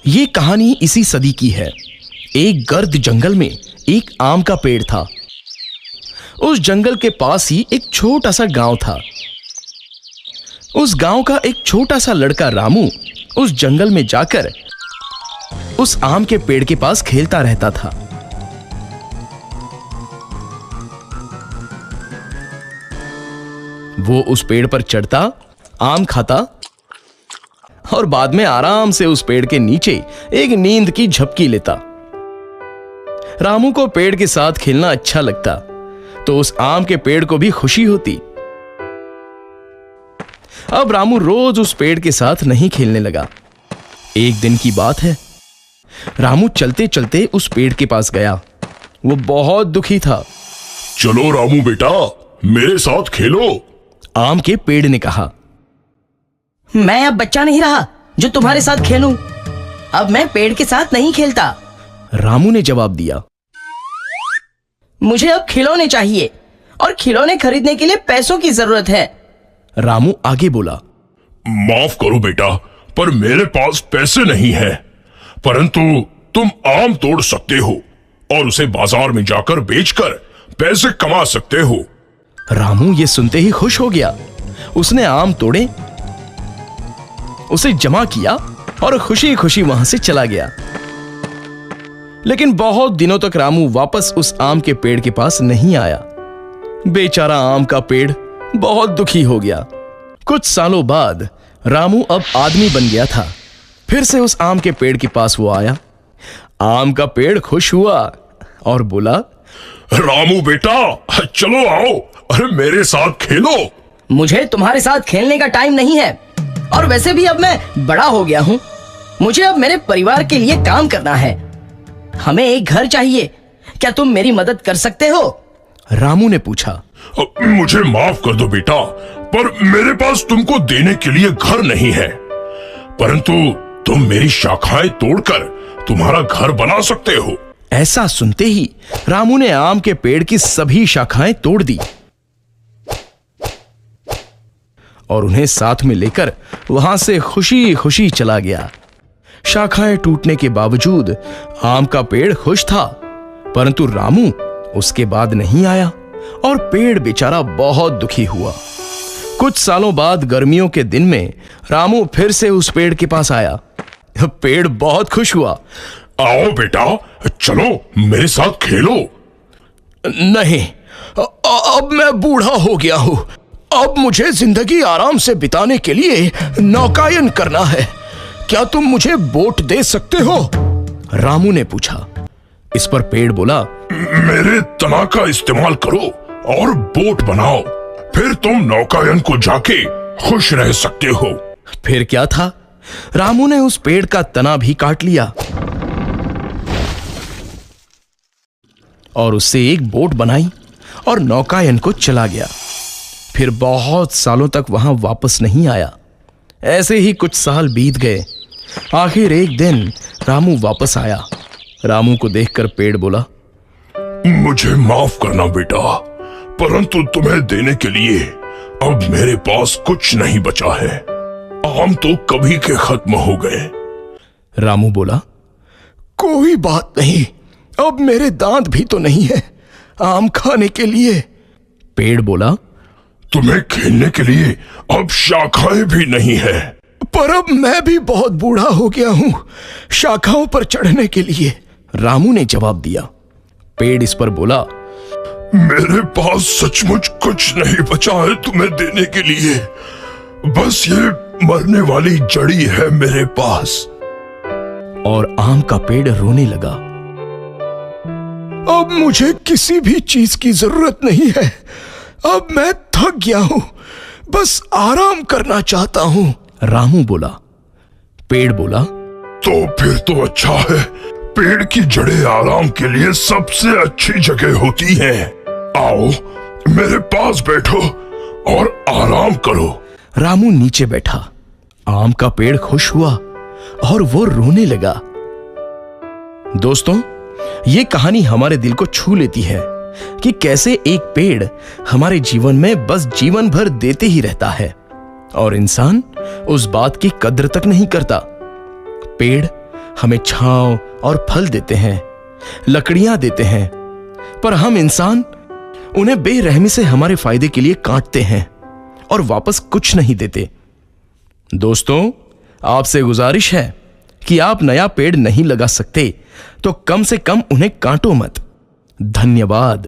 ये कहानी इसी सदी की है। एक गर्द जंगल में एक आम का पेड़ था। उस जंगल के पास ही एक छोटा सा गांव था। उस गांव का एक छोटा सा लड़का रामू उस जंगल में जाकर उस आम के पेड़ के पास खेलता रहता था। वो उस पेड़ पर चढ़ता, आम खाता और बाद में आराम से उस पेड़ के नीचे एक नींद की झपकी लेता। रामू को पेड़ के साथ खेलना अच्छा लगता, तो उस आम के पेड़ को भी खुशी होती। अब रामू रोज उस पेड़ के साथ नहीं खेलने लगा। एक दिन की बात है, रामू चलते चलते उस पेड़ के पास गया। वो बहुत दुखी था। चलो रामू बेटा, मेरे साथ खेलो। आम के पेड़ ने कहा, मैं अब बच्चा नहीं रहा जो तुम्हारे साथ खेलूं। अब मैं पेड़ के साथ नहीं खेलता। रामू ने जवाब दिया, मुझे अब खिलौने चाहिए और खिलौने खरीदने के लिए पैसों की जरूरत है। रामू आगे बोला, माफ करो बेटा, पर मेरे पास पैसे नहीं है, परंतु तुम आम तोड़ सकते हो और उसे बाजार में जाकर बेचकर पैसे कमा सकते हो। रामू ये सुनते ही खुश हो गया। उसने आम तोड़े, उसे जमा किया और खुशी खुशी वहां से चला गया। लेकिन बहुत दिनों तक रामू वापस उस आम के पेड़ के पास नहीं आया। बेचारा आम का पेड़ बहुत दुखी हो गया। कुछ सालों बाद रामू अब आदमी बन गया था। फिर से उस आम के पेड़ के पास वो आया। आम का पेड़ खुश हुआ और बोला, रामू बेटा, चलो आओ, अरे मेरे साथ खेलो। मुझे तुम्हारे साथ खेलने का टाइम नहीं है, और वैसे भी अब मैं बड़ा हो गया हूँ। मुझे अब मेरे परिवार के लिए काम करना है। हमें एक घर चाहिए, क्या तुम मेरी मदद कर सकते हो? रामू ने पूछा। मुझे माफ कर दो बेटा, पर मेरे पास तुमको देने के लिए घर नहीं है, परंतु तुम मेरी शाखाएं तोड़कर तुम्हारा घर बना सकते हो। ऐसा सुनते ही रामू ने आम के पेड़ की सभी शाखाएं तोड़ दी और उन्हें साथ में लेकर वहां से खुशी खुशी चला गया। शाखाएं टूटने के बावजूद आम का पेड़ खुश था, परंतु रामू उसके बाद नहीं आया और पेड़ बेचारा बहुत दुखी हुआ। कुछ सालों बाद गर्मियों के दिन में रामू फिर से उस पेड़ के पास आया। पेड़ बहुत खुश हुआ। आओ बेटा, चलो मेरे साथ खेलो। नहीं, अब मैं बूढ़ा हो गया हूं। अब मुझे जिंदगी आराम से बिताने के लिए नौकायन करना है। क्या तुम मुझे बोट दे सकते हो? रामू ने पूछा। इस पर पेड़ बोला, मेरे तना का इस्तेमाल करो और बोट बनाओ, फिर तुम नौकायन को जाके खुश रह सकते हो। फिर क्या था, रामू ने उस पेड़ का तना भी काट लिया और उससे एक बोट बनाई और नौकायन को चला गया। फिर बहुत सालों तक वहां वापस नहीं आया। ऐसे ही कुछ साल बीत गए। आखिर एक दिन रामू वापस आया। रामू को देखकर पेड़ बोला, मुझे माफ करना बेटा, परंतु तुम्हें देने के लिए अब मेरे पास कुछ नहीं बचा है। आम तो कभी के खत्म हो गए। रामू बोला, कोई बात नहीं, अब मेरे दांत भी तो नहीं है आम खाने के लिए। पेड़ बोला, तुम्हें खेलने के लिए अब शाखाएं भी नहीं है। पर अब मैं भी बहुत बूढ़ा हो गया हूं शाखाओं पर चढ़ने के लिए। रामू ने जवाब दिया। पेड़ इस पर बोला, मेरे पास सचमुच कुछ नहीं बचा है तुम्हें देने के लिए। बस ये मरने वाली जड़ी है मेरे पास। और आम का पेड़ रोने लगा। अब मुझे किसी भी चीज की जरूरत नहीं है। अब मैं थक गया हूं, बस आराम करना चाहता हूं। रामू बोला। पेड़ बोला, तो फिर तो अच्छा है। पेड़ की जड़ें आराम के लिए सबसे अच्छी जगह होती हैं। आओ मेरे पास बैठो और आराम करो। रामू नीचे बैठा। आम का पेड़ खुश हुआ और वो रोने लगा। दोस्तों, ये कहानी हमारे दिल को छू लेती है कि कैसे एक पेड़ हमारे जीवन में बस जीवन भर देते ही रहता है और इंसान उस बात की कद्र तक नहीं करता। पेड़ हमें छांव और फल देते हैं, लकड़ियां देते हैं, पर हम इंसान उन्हें बेरहमी से हमारे फायदे के लिए काटते हैं और वापस कुछ नहीं देते। दोस्तों, आपसे गुजारिश है कि आप नया पेड़ नहीं लगा सकते तो कम से कम उन्हें काटो मत। धन्यवाद।